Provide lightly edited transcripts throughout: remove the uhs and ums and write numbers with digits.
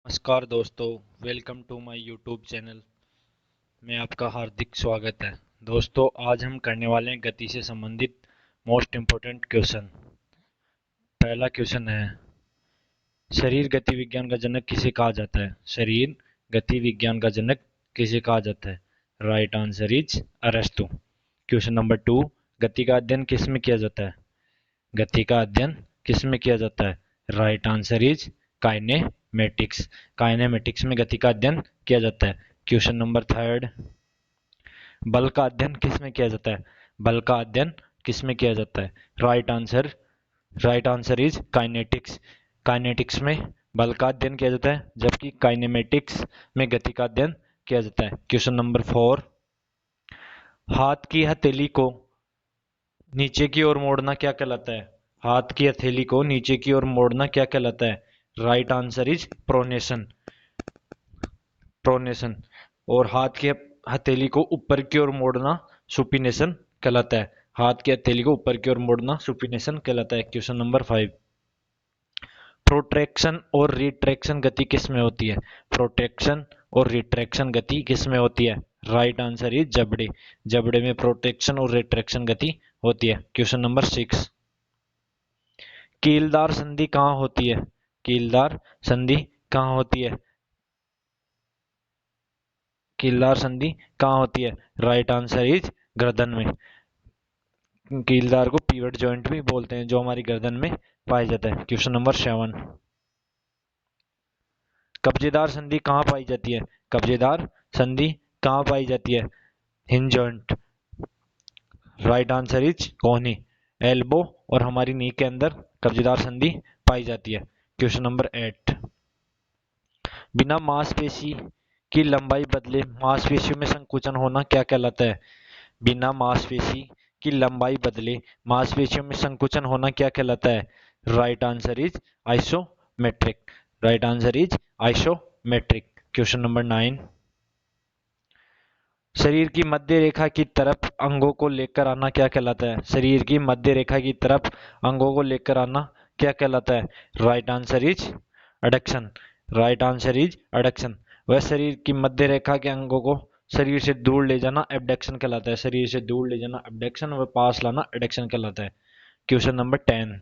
नमस्कार दोस्तों, welcome to my YouTube channel में आपका हार्दिक स्वागत है। दोस्तों, आज हम करने वाले हैं गति से संबंधित मोस्ट इम्पोर्टेंट क्वेश्चन। पहला क्वेश्चन है, शरीर गति विज्ञान का जनक किसे कहा जाता है? शरीर गति विज्ञान का जनक किसे कहा जाता है? राइट आंसर इज अरस्तु। क्वेश्चन नंबर 2, गति का अध्ययन किस में किया जाता है? गति का अध्ययन किस में किया जाता है? Right answer is kinematics. Kinematics में गति का अध्ययन किया जाता है। क्वेश्चन नंबर 3, बल का अध्ययन किस में किया जाता है? बल का अध्ययन किस में किया जाता है? Right answer is kinetics. Kinetics में बल का अध्ययन किया जाता है, जबकि काइनेमेटिक्स में गति का अध्ययन किया जाता है। क्वेश्चन नंबर 4, हाथ की हथेली को नीचे की ओर मोड़ना क्या कहलाता है? हाथ की हथेली को नीचे की ओर मोड़ना क्या कहलाता है? Right answer is pronation. Pronation. और हाथ की हथेली को ऊपर की ओर मोड़ना सुपिनेशन कहलाता है। हाथ की हथेली को ऊपर की ओर मोड़ना सुपिनेशन कहलाता है। क्वेश्चन नंबर 5, प्रोट्रैक्शन और रिट्रैक्शन गति किस में होती है? प्रोट्रैक्शन और रिट्रैक्शन गति किस में होती है? राइट आंसर इज जबड़े। जबड़े में प्रोट्रैक्शन और रिट्रैक्शन गति होती है। क्वेश्चन नंबर 6, कीलदार संधि कहाँ होती है? कीलदार संधि कहाँ होती है? कीलदार संधि कहाँ होती है? राइट आंसर इज गर्दन में। कीलदार को पीवट जॉइंट भी बोलते हैं, जो हमारी गर्दन में पाया जाता है। क्वेश्चन नंबर 7, कब्जेदार संधि कहाँ पाई जाती है? कब्जेदार संधि कहाँ पाई जाती है? Hinge joint. Right answer is कोहनी। एल्बो और हमारी नी के अंदर कब्जेदार संधि पाई जाती है। क्वेश्चन नंबर 8, बिना मांसपेशी की लंबाई बदले मांसपेशियों में संकुचन होना क्या कहलाता है? बिना मांसपेशी की लंबाई बदले मांसपेशियों में संकुचन होना क्या कहलाता है? Right answer is isometric. Right answer is isometric. Question number 9, शरीर की मध्य रेखा की तरफ अंगों को लेकर आना क्या कहलाता है? शरीर की मध्य रेखा की तरफ अंगों को लेकर आना क्या कहलाता है? Right answer is adduction. Right answer is adduction. वह शरीर की मध्य रेखा के अंगों को शरीर से दूर ले जाना एबडक्शन कहलाता है। शरीर से दूर ले जाना एबडक्शन, व पास लाना एडक्शन कहलाता है। क्वेश्चन नंबर 10,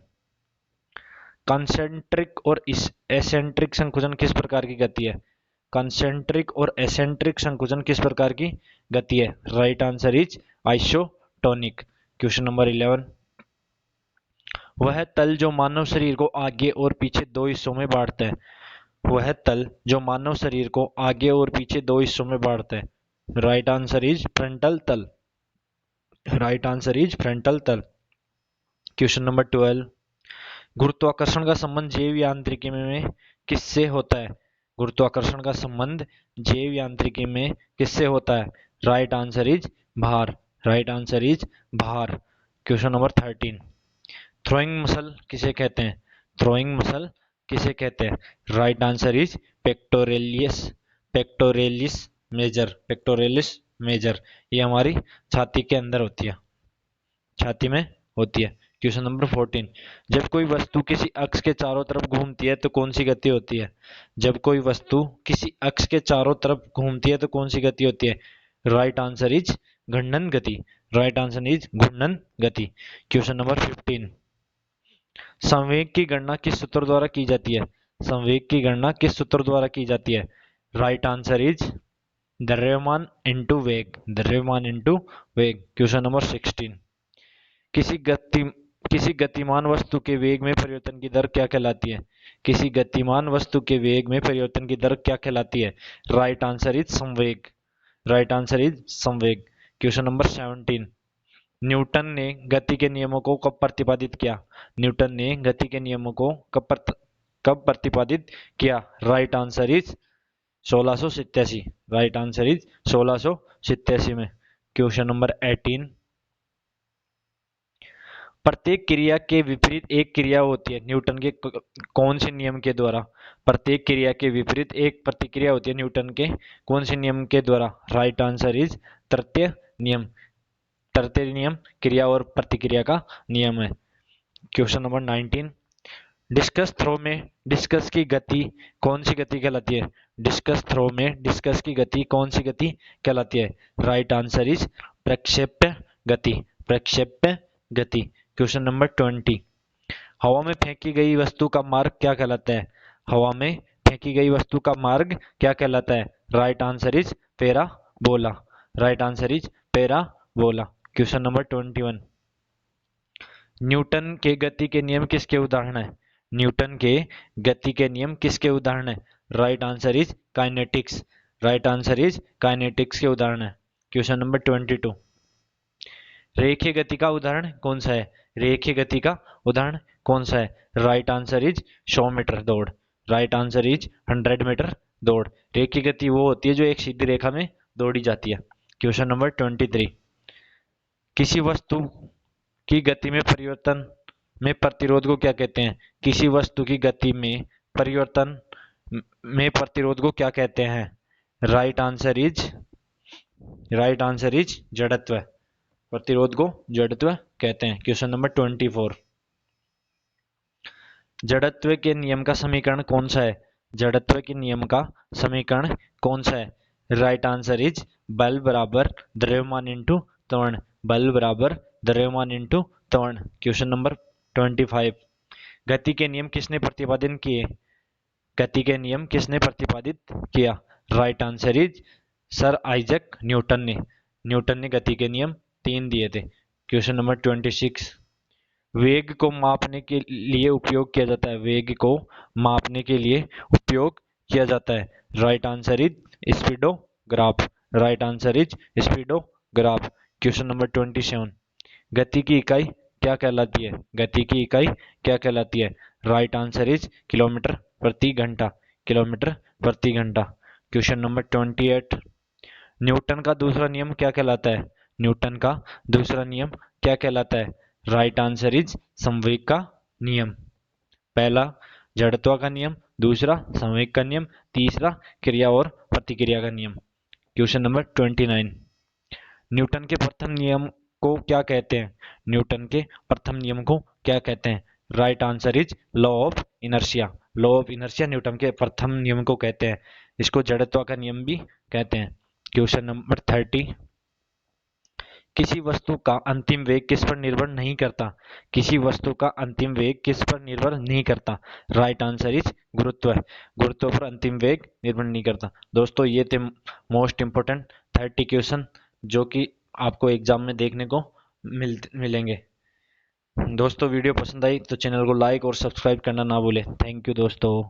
कंसेंट्रिक और एसेंट्रिक संकुचन किस प्रकार की गति है? कंसेंट्रिक और एसेंट्रिक संकुचन किस प्रकार की गति है? Right answer is isotonic. Question number 11, वह तल जो मानव शरीर को आगे और पीछे दो हिस्सों में बांटता है। वह तल जो मानव शरीर को आगे और पीछे दो हिस्सों में बांटता है। राइट आंसर इज फ्रंटल तल। राइट आंसर इज फ्रंटल तल। क्वेश्चन नंबर 12, गुरुत्वाकर्षण का संबंध जैव यांत्रिकी में किससे होता है? गुरुत्वाकर्षण का संबंध जैव यांत्रिकी में किससे होता है? राइट आंसर इज भार। राइट आंसर इज भार। क्वेश्चन नंबर 13, थ्रोइंग मसल किसे कहते हैं? थ्रोइंग मसल किसे कहते हैं? Right answer is pectoralis. Pectoralis major. Pectoralis major. ये हमारी छाती के अंदर होती है, छाती में होती है। क्वेश्चन नंबर 14, जब कोई वस्तु किसी अक्ष के चारों तरफ घूमती है तो कौन सी गति होती है? जब कोई वस्तु किसी अक्ष के चारों तरफ घूमती है तो कौन सी गति होती है? राइट आंसर इज घूर्णन गति। राइट आंसर इज घूर्णन गति। क्वेश्चन नंबर 15, संवेग की गणना किस सूत्र द्वारा की जाती है? संवेग की गणना किस सूत्र द्वारा की जाती है? राइट आंसर इज द्रव्यमान इंटू वेग। द्रव्यमान इंटू वेग। क्वेश्चन नंबर 16, किसी गति किसी गतिमान वस्तु के वेग में परिवर्तन की दर क्या कहलाती है? किसी गतिमान वस्तु के वेग में परिवर्तन की दर क्या कहलाती है? राइट आंसर इज संवेग। राइट आंसर इज संवेग। क्वेश्चन नंबर 17, न्यूटन ने गति के नियमों को कब प्रतिपादित किया? न्यूटन ने गति के नियमों को कब प्रतिपादित किया? Right answer is 1687। Right answer is 1687 में। क्वेश्चन नंबर 18, प्रत्येक क्रिया के विपरीत एक क्रिया होती है न्यूटन के कौन से नियम के द्वारा? प्रत्येक क्रिया के विपरीत एक प्रतिक्रिया होती है न्यूटन के कौन से नियम के द्वारा? राइट आंसर इज तृतीय नियम। तृतीय नियम क्रिया और प्रतिक्रिया का नियम है। क्वेश्चन नंबर 19, डिस्कस थ्रो में डिस्कस की गति कौन सी गति कहलाती है? डिस्कस थ्रो में डिस्कस की गति कौन सी गति कहलाती है? राइट आंसर इज प्रक्षेप्य गति। प्रक्षेप्य गति। Question number 20। हवा में फेंकी गई वस्तु का मार्ग क्या कहलाता है? हवा में फेंकी गई वस्तु का मार्ग क्या कहलाता है? Right answer is parabola. Right answer is parabola. Question number 21। Newton के गति के नियम किसके उदाहरण है? न्यूटन के गति के नियम किसके उदाहरण है? Right answer is kinetics. Right answer is kinetics के उदाहरण है। Question number 22। रेखीय गति का उदाहरण कौन सा है? रेखीय गति का उदाहरण कौन सा है? राइट आंसर इज 100 मीटर दौड़। राइट आंसर इज 100 मीटर दौड़। रेखीय गति वो होती है जो एक सीधी रेखा में दौड़ी जाती है। Question number 23। किसी वस्तु की गति में परिवर्तन में प्रतिरोध को क्या कहते हैं? किसी वस्तु की गति में परिवर्तन में प्रतिरोध को क्या कहते हैं? राइट आंसर इज जड़त्व। प्रतिरोध को जड़त्व कहते हैं। Question number 24। जड़त्व के नियम का समीकरण कौन सा है? जड़त्व के नियम का समीकरण कौन सा है? राइट आंसर इज बल बराबर द्रव्यमान इंटू त्वरण। बल बराबर द्रव्यमान इंटू त्वरण। Question number 25। गति के नियम किसने प्रतिपादित किए? गति के नियम किसने प्रतिपादित किया? Right answer is sir Isaac Newton ने। न्यूटन ने गति के नियम 3 दिए थे। Question number 26। वेग को मापने के लिए उपयोग किया जाता है। वेग को मापने के लिए उपयोग किया जाता है। Right answer is speedograph. Right answer is speedograph. Question number 27। गति की इकाई क्या कहलाती है? गति की इकाई क्या कहलाती है? राइट आंसर इज किलोमीटर प्रति घंटा। किलोमीटर प्रति घंटा। Question number 28। न्यूटन का दूसरा नियम क्या कहलाता है? न्यूटन का दूसरा नियम क्या कहलाता है? राइट आंसर इज संवेग का नियम। पहला जड़त्व का नियम, दूसरा संवेग का नियम, तीसरा क्रिया और प्रतिक्रिया का नियम। Question number 29। न्यूटन के प्रथम नियम को क्या कहते हैं? न्यूटन के प्रथम नियम को क्या कहते हैं? Right answer is law of inertia. Law of inertia Newton के प्रथम नियम को कहते हैं। इसको जड़त्व का नियम भी कहते हैं। Question number 30। किसी वस्तु का अंतिम वेग किस पर निर्भर नहीं करता? किसी वस्तु का अंतिम वेग किस पर निर्भर नहीं करता? राइट आंसर इज गुरुत्व। गुरुत्व पर अंतिम वेग निर्भर नहीं करता। दोस्तों ये थे मोस्ट इंपोर्टेंट 30 क्वेश्चन जो कि आपको एग्जाम में देखने को मिलेंगे। दोस्तों वीडियो पसंद आई तो चैनल को लाइक और सब्सक्राइब करना ना भूलें। थैंक यू दोस्तों।